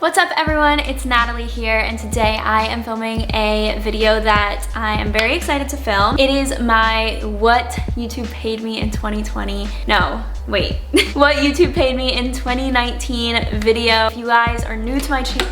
What's up everyone, it's Natalie here, and today I am filming a video that I am very excited to film. It is my what YouTube paid me in 2020, no, wait, what YouTube paid me in 2019 video. If you guys are new to my channel,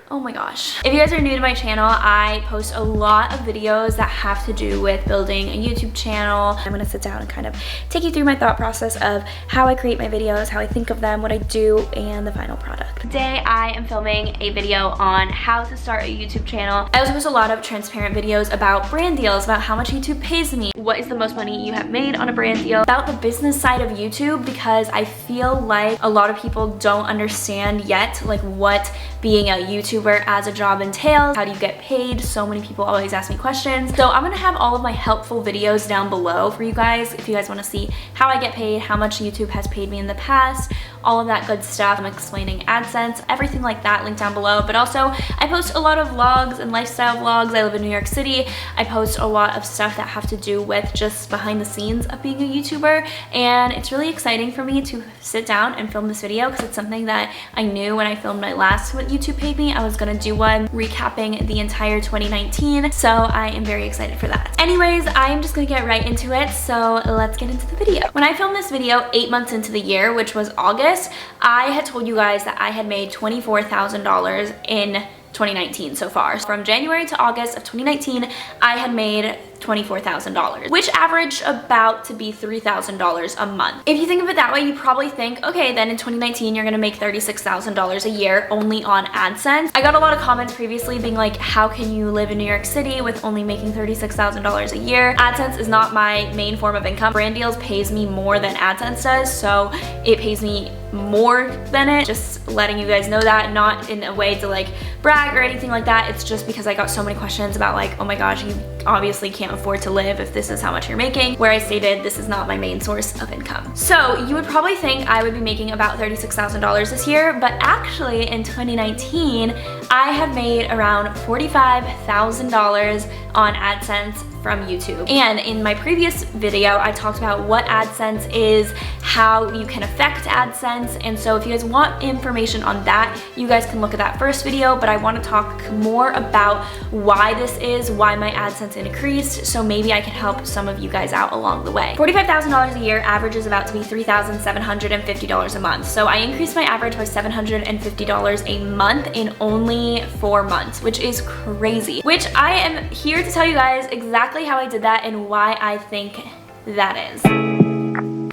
oh my gosh. If you guys are new to my channel, I post a lot of videos that have to do with building a YouTube channel. I'm gonna sit down and kind of take you through my thought process of how I create my videos, how I think of them, what I do, and the final product. Today I am filming a video on how to start a YouTube channel. I also post a lot of transparent videos about brand deals, about how much YouTube pays me, what is the most money you have made on a brand deal, about the business side of YouTube, because I feel like a lot of people don't understand yet like what being a YouTuber as a job entails. How do you get paid? So many people always ask me questions. So I'm gonna have all of my helpful videos down below for you guys if you guys wanna see how I get paid, how much YouTube has paid me in the past, all of that good stuff. I'm explaining AdSense, everything like that linked down below. But also I post a lot of vlogs and lifestyle vlogs. I live in New York City. I post a lot of stuff that have to do with just behind the scenes of being a YouTuber. And it's really exciting for me to sit down and film this video because it's something that I knew when I filmed my last What YouTube Paid Me. I was gonna do one recapping the entire 2019. So I am very excited for that. Anyways, I am just gonna get right into it. So let's get into the video. When I filmed this video 8 months into the year, which was August, I had told you guys that I had made $24,000 in 2019 so far. From January to August of 2019, I had made $24,000, which averaged about to be $3,000 a month. If you think of it that way, you probably think, okay, then in 2019, you're gonna make $36,000 a year only on AdSense. I got a lot of comments previously being like, how can you live in New York City with only making $36,000 a year? AdSense is not my main form of income. Brand deals pays me more than AdSense does, so it pays me more than it. Just letting you guys know that, not in a way to like brag or anything like that. It's just because I got so many questions about like, oh my gosh, you obviously can't afford to live if this is how much you're making, where I stated this is not my main source of income. So you would probably think I would be making about $36,000 this year, but actually in 2019, I have made around $45,000 on AdSense from YouTube. And in my previous video, I talked about what AdSense is, how you can affect AdSense, and so if you guys want information on that, you guys can look at that first video, but I want to talk more about why this is, why my AdSense increased, so maybe I can help some of you guys out along the way. $45,000 a year averages about to be $3,750 a month, so I increased my average by $750 a month in only 4 months, which is crazy, which I am here to tell you guys exactly how I did that and why I think that is.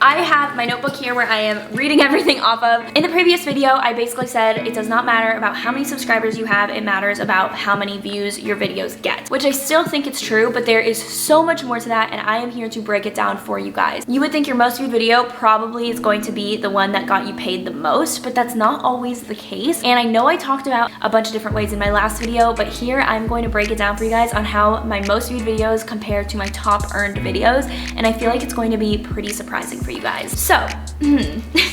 I have my notebook here where I am reading everything off of. In the previous video, I basically said it does not matter about how many subscribers you have, it matters about how many views your videos get, which I still think it's true, but there is so much more to that, and I am here to break it down for you guys. You would think your most viewed video probably is going to be the one that got you paid the most, but that's not always the case. And I know I talked about a bunch of different ways in my last video, but here I'm going to break it down for you guys on how my most viewed videos compare to my top earned videos, and I feel like it's going to be pretty surprising for you guys. So,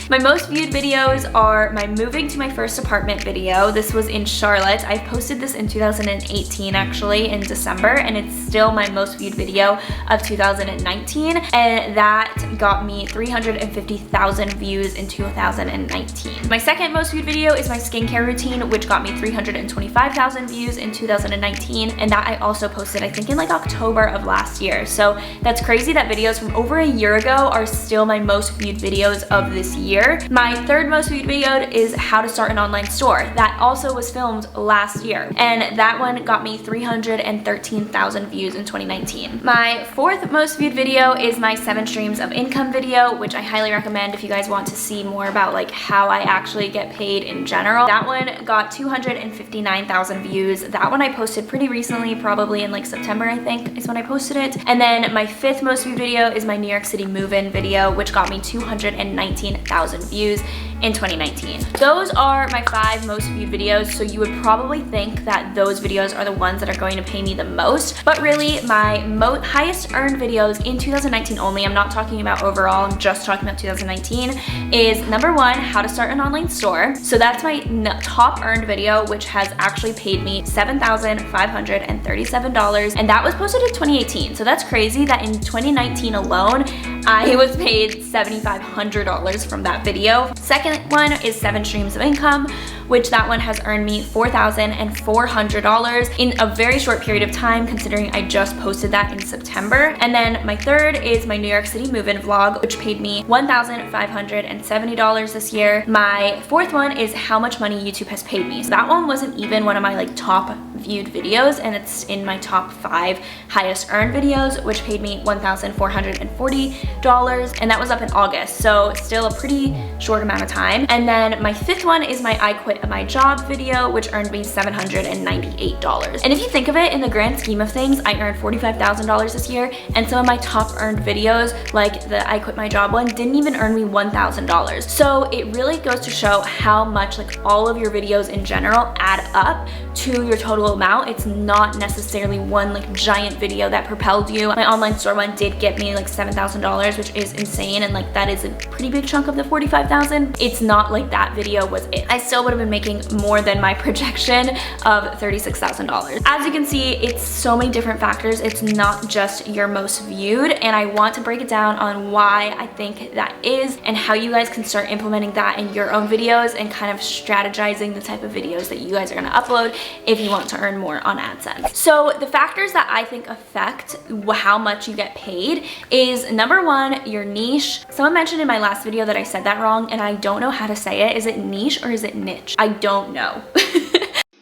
my most viewed videos are my moving to my first apartment video. This was in Charlotte. I posted this in 2018 actually, in December, and it's still my most viewed video of 2019, and that got me 350,000 views in 2019. My second most viewed video is my skincare routine, which got me 325,000 views in 2019, and that I also posted I think in like October of last year. So that's crazy that videos from over a year ago are still my most viewed videos of this year. My third most viewed video is how to start an online store. That also was filmed last year, and that one got me 313,000 views in 2019. My fourth most viewed video is my 7 streams of income video, which I highly recommend if you guys want to see more about like how I actually get paid in general. That one got 259,000 views. That one I posted pretty recently, probably in like September I think is when I posted it. And then my fifth most viewed video is my New York City move-in video, which got me 219,000 views in 2019. Those are my 5 most viewed videos, so you would probably think that those videos are the ones that are going to pay me the most, but really my highest earned videos in 2019 only, I'm not talking about overall, I'm just talking about 2019, is number 1, how to start an online store. So that's my top earned video, which has actually paid me $7,537, and that was posted in 2018. So that's crazy that in 2019 alone, I was paid $7,500 from that video. Second one is 7 streams of income, which that one has earned me $4,400 in a very short period of time, considering I just posted that in September. And then my third is my New York City move-in vlog, which paid me $1,570 this year. My fourth one is how much money YouTube has paid me. So that one wasn't even one of my like top viewed videos, and it's in my top 5 highest earned videos, which paid me $1,440, and that was up in August, so still a pretty short amount of time. And then my fifth one is my I quit my job video, which earned me $798. And if you think of it in the grand scheme of things, I earned $45,000 this year, and some of my top earned videos, like the I quit my job one, didn't even earn me $1,000. So it really goes to show how much like all of your videos in general add up to your total amount. It's not necessarily one like giant video that propelled you. My online store one did get me like $7,000, which is insane, and like that is a pretty big chunk of the $45,000. It's not like that video was it. I still would have been making more than my projection of $36,000. As you can see, it's so many different factors. It's not just your most viewed, and I want to break it down on why I think that is and how you guys can start implementing that in your own videos and kind of strategizing the type of videos that you guys are going to upload if you want to earn more on AdSense. So the factors that I think affect how much you get paid is number one, your niche. Someone mentioned in my last video that I said that wrong, and I don't know how to say it. Is it niche or is it niche? I don't know.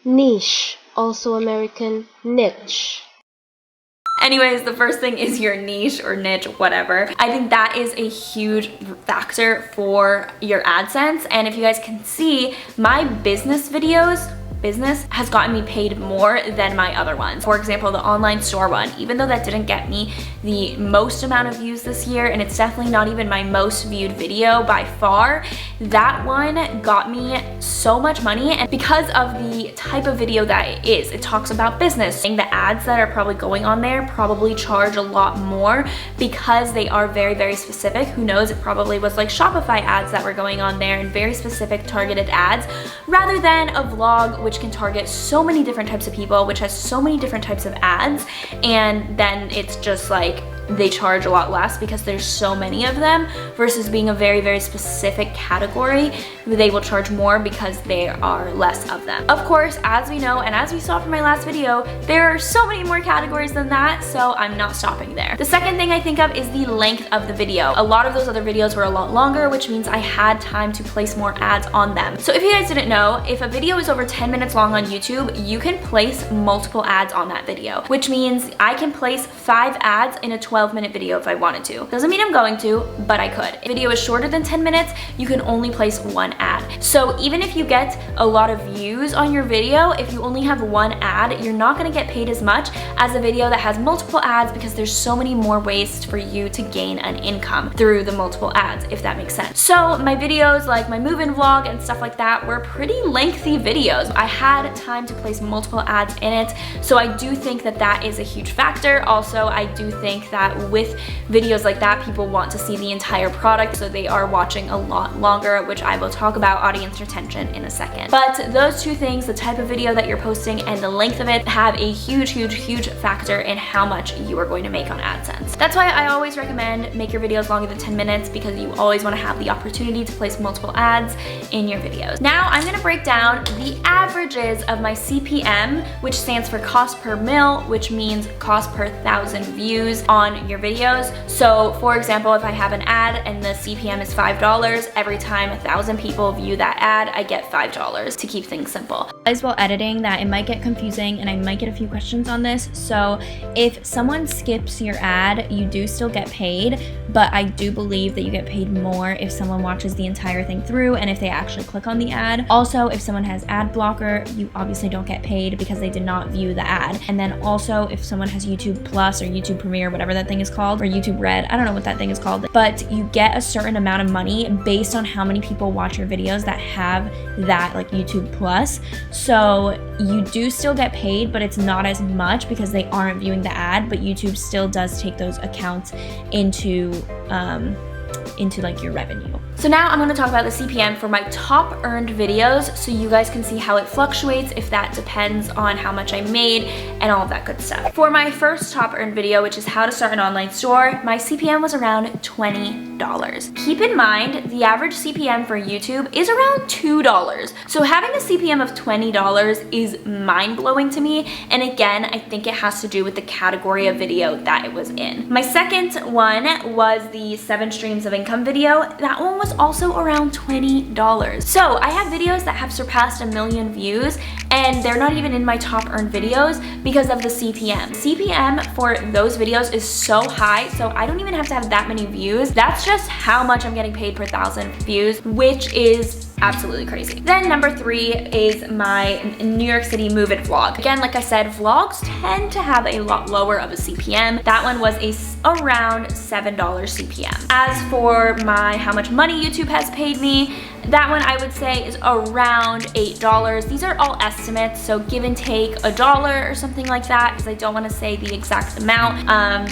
Niche, also American niche. Anyways, the first thing is your niche or niche, whatever. I think that is a huge factor for your AdSense. And if you guys can see, my business videos has gotten me paid more than my other ones. For example, the online store one, even though that didn't get me the most amount of views this year, and it's definitely not even my most viewed video by far, that one got me so much money. And because of the type of video that it is, it talks about business, and the ads that are probably going on there probably charge a lot more because they are very, very specific. Who knows, it probably was like Shopify ads that were going on there and very specific targeted ads, rather than a vlog which can target so many different types of people, which has so many different types of ads, and then it's just like they charge a lot less because there's so many of them, versus being a very, very specific category, they will charge more because there are less of them. Of course, as we know and as we saw from my last video, there are so many more categories than that, so I'm not stopping there. The second thing I think of is the length of the video. A lot of those other videos were a lot longer, which means I had time to place more ads on them. So if you guys didn't know, if a video is over 10 minutes long on YouTube, you can place multiple ads on that video, which means I can place 5 ads in a 12-minute video if I wanted to. Doesn't mean I'm going to, but I could. If a video is shorter than 10 minutes, you can only place 1 ad. So even if you get a lot of views on your video, if you only have 1 ad, you're not gonna get paid as much as a video that has multiple ads, because there's so many more ways for you to gain an income through the multiple ads, if that makes sense. So my videos, like my move-in vlog and stuff like that, were pretty lengthy videos. I had time to place multiple ads in it, so I do think that that is a huge factor. Also, I do think that with videos like that, people want to see the entire product, so they are watching a lot longer, which I will talk about audience retention in a second. But those two things, the type of video that you're posting and the length of it, have a huge, huge, huge factor in how much you are going to make on AdSense. That's why I always recommend make your videos longer than 10 minutes, because you always want to have the opportunity to place multiple ads in your videos. Now I'm going to break down the averages of my CPM, which stands for cost per mil, which means cost per 1,000 views on your videos. So for example, if I have an ad and the CPM is $5, every time 1,000 people view that ad, I get $5, to keep things simple. As well, editing that it might get confusing and I might get a few questions on this. So if someone skips your ad, you do still get paid, but I do believe that you get paid more if someone watches the entire thing through and if they actually click on the ad. Also, if someone has ad blocker, you obviously don't get paid because they did not view the ad. And then also, if someone has YouTube Plus or YouTube Premiere, whatever that thing is called, or YouTube Red, I don't know what that thing is called, but you get a certain amount of money based on how many people watch your videos that have that like YouTube Plus. So you do still get paid, but it's not as much because they aren't viewing the ad, but YouTube still does take those accounts into like your revenue. So now I'm going to talk about the CPM for my top earned videos, so you guys can see how it fluctuates, if that depends on how much I made and all of that good stuff. For my first top earned video, which is how to start an online store, my CPM was around $20. $10. Keep in mind, the average CPM for YouTube is around $2. So having a CPM of $20 is mind-blowing to me. And again, I think it has to do with the category of video that it was in. My second one was the 7 streams of income video. That one was also around $20. So I have videos that have surpassed 1 million views, and they're not even in my top earned videos because of the CPM. CPM for those videos is so high, so I don't even have to have that many views. That's just how much I'm getting paid per 1,000 views, which is absolutely crazy. Then number 3 is my New York City move-in vlog. Again, like I said, vlogs tend to have a lot lower of a CPM. That one was around $7 CPM. As for my how much money YouTube has paid me, that one I would say is around $8. These are all estimates, so give and take $1 or something like that, because I don't want to say the exact amount.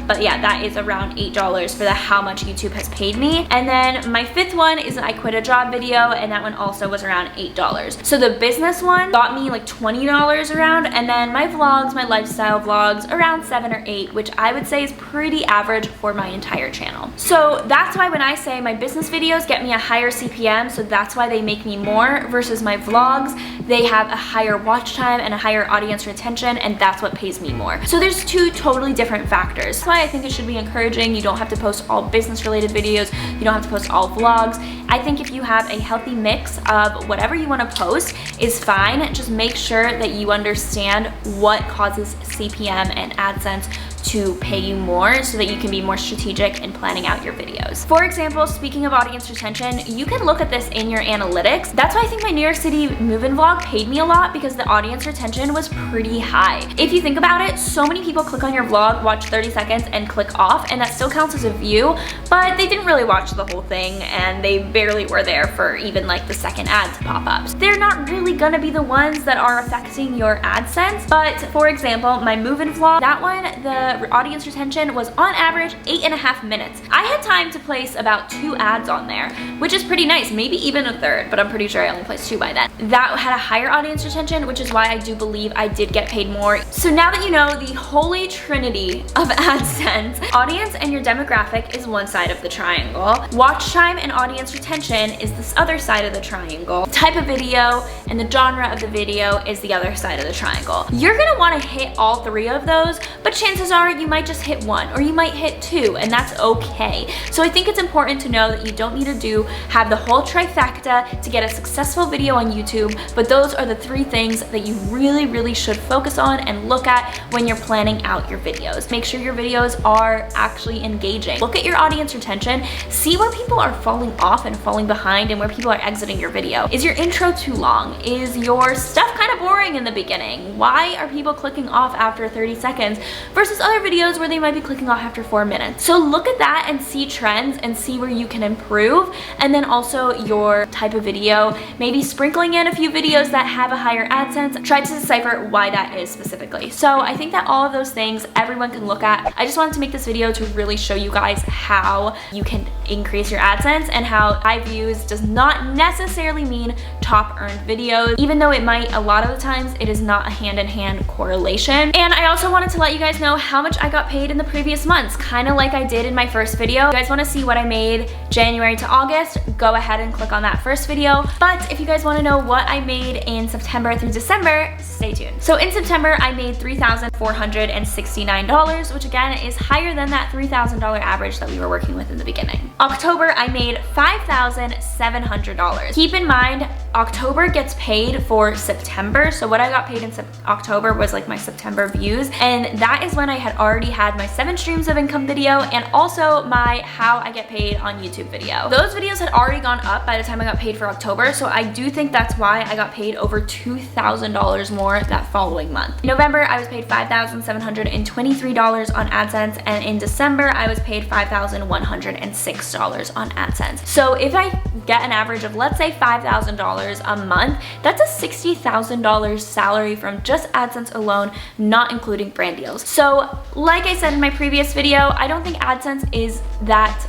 But yeah, that is around $8 for the how much YouTube has paid me. And then my 5th one is an I quit a job video, and that one also was around $8. So the business one got me like $20 around, and then my vlogs, my lifestyle vlogs, around 7 or 8, which I would say is pretty average for my entire channel. So that's why when I say my business videos get me a higher CPM, so that's why they make me more, versus my vlogs, they have a higher watch time and a higher audience retention, and that's what pays me more. So there's 2 totally different factors. That's why I think it should be encouraging. You don't have to post all business related videos. You don't have to post all vlogs. I think if you have a healthy mix of whatever you want to post is fine. Just make sure that you understand what causes CPM and AdSense to pay you more, so that you can be more strategic in planning out your videos. For example, speaking of audience retention, you can look at this in your analytics. That's why I think my New York City move-in vlog paid me a lot, because the audience retention was pretty high. If you think about it, so many people click on your vlog, watch 30 seconds and click off, and that still counts as a view, but they didn't really watch the whole thing, and they barely were there for even like the second ad to pop up. So they're not really gonna be the ones that are affecting your AdSense. But for example, my move-in vlog, that one, the audience retention was on average 8.5 minutes. I had time to place about 2 ads on there, which is pretty nice, maybe even a 3rd, but I'm pretty sure I only placed 2 by then. That had a higher audience retention, which is why I do believe I did get paid more. So now that you know the holy trinity of AdSense, audience and your demographic is one side of the triangle, watch time and audience retention is this other side of the triangle, the type of video and the genre of the video is the other side of the triangle. You're gonna wanna hit all 3 of those, but chances are you might just hit 1 or you might hit 2, and that's okay. So I think it's important to know that you don't need to have the whole trifecta to get a successful video on YouTube, but those are the 3 things that you really should focus on and look at when you're planning out your videos. Make sure your videos are actually engaging. Look at your audience retention, see where people are falling off and falling behind and where people are exiting your video. Is your intro too long? Is your stuff kind of boring in the beginning? Why are people clicking off after 30 seconds versus other videos where they might be clicking off after 4 minutes? So look at that and see trends and see where you can improve. And then also your type of video, maybe sprinkling in a few videos that have a higher AdSense. Try to decipher why that is specifically. So I think that all of those things everyone can look at. I just wanted to make this video to really show you guys how you can increase your AdSense, and how high views does not necessarily mean top earned videos, even though it might. A lot of the times it is not a hand-in-hand correlation. And I also wanted to let you guys know how much I got paid in the previous months, kind of like I did in my first video. If you guys want to see what I made January to August, go ahead and click on that first video. But if you guys want to know what I made in September through December, stay tuned. So in September, I made $3,469, which again is higher than that $3,000 average that we were working with in the beginning. October, I made $5,700. Keep in mind, October gets paid for September, so what I got paid in October was like my September views, and that is when I had already had my 7 streams of income video and also my how I get paid on YouTube video. Those videos had already gone up by the time I got paid for October, so I do think that's why I got paid over $2,000 more that following month. In November, I was paid $5,723 on AdSense, and in December, I was paid $5,106 on AdSense. So if I get an average of, let's say, $5,000 a month, that's a $60,000 salary from just AdSense alone, not including brand deals. So like I said in my previous video, I don't think AdSense is that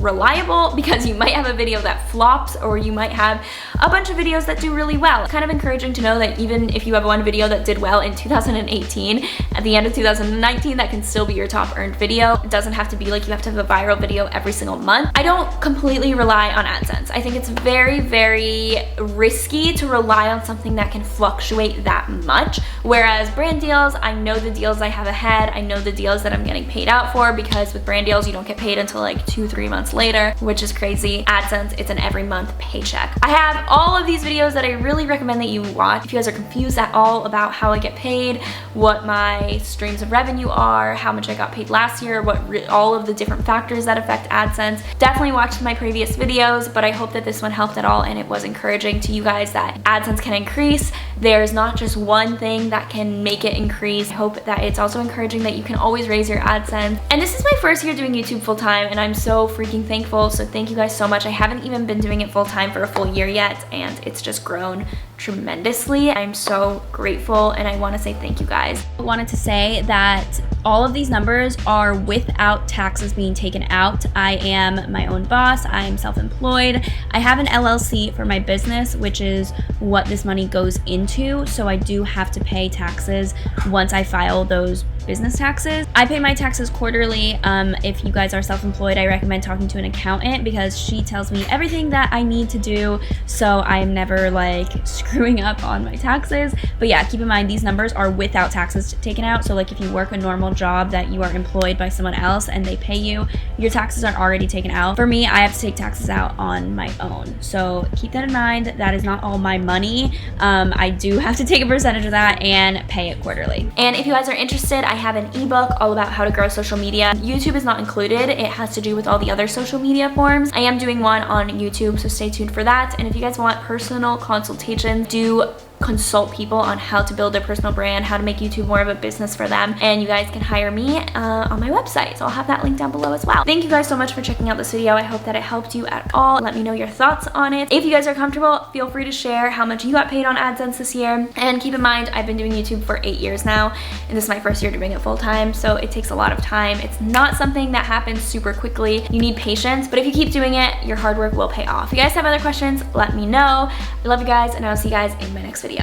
reliable because you might have a video that flops or you might have a bunch of videos that do really well. It's kind of encouraging to know that even if you have one video that did well in 2018, at the end of 2019, that can still be your top earned video. It doesn't have to be like you have to have a viral video every single month. I don't completely rely on AdSense. I think it's very, very risky to rely on something that can fluctuate that much. Whereas brand deals, I know the deals I have ahead. I know the deals that I'm getting paid out for, because with brand deals, you don't get paid until like 2-3 months later, which is crazy. AdSense, it's an every month paycheck. I have all of these videos that I really recommend that you watch. If you guys are confused at all about how I get paid, what my streams of revenue are, how much I got paid last year, all of the different factors that affect AdSense, definitely watch my previous videos, but I hope that this one helped at all and it was encouraging to you guys that AdSense can increase. There's not just one thing that can make it increase. I hope that it's also encouraging that you can always raise your AdSense. And this is my first year doing YouTube full time and I'm so freaking thankful. So thank you guys so much. I haven't even been doing it full time for a full year yet and it's just grown tremendously. I'm so grateful and I want to say thank you guys. I wanted to say that all of these numbers are without taxes being taken out. I am my own boss. I am self-employed. I have an LLC for my business, which is what this money goes into. So I do have to pay taxes once I file those business taxes. I pay my taxes quarterly. If you guys are self-employed, I recommend talking to an accountant because she tells me everything that I need to do, so I'm never like screwing up on my taxes. But yeah, keep in mind these numbers are without taxes taken out. So like if you work a normal job that you are employed by someone else and they pay you, your taxes are already taken out. For me, I have to take taxes out on my own. So keep that in mind. That is not all my money. I do have to take a percentage of that and pay it quarterly. And if you guys are interested, I have an ebook all about how to grow social media. YouTube is not included. It has to do with all the other social media forms. I am doing one on YouTube, so stay tuned for that. And if you guys want personal consultations, do consult people on how to build their personal brand, how to make YouTube more of a business for them, and you guys can hire me on my website. So I'll have that link down below as well. Thank you guys so much for checking out this video. I hope that it helped you at all. Let me know your thoughts on it. If you guys are comfortable, feel free to share how much you got paid on AdSense this year. And keep in mind, I've been doing YouTube for 8 years now, and this is my first year doing it full time, so it takes a lot of time. It's not something that happens super quickly. You need patience, but if you keep doing it, your hard work will pay off. If you guys have other questions, let me know. I love you guys, and I'll see you guys in my next video.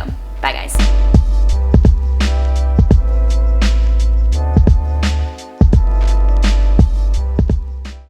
Bye guys.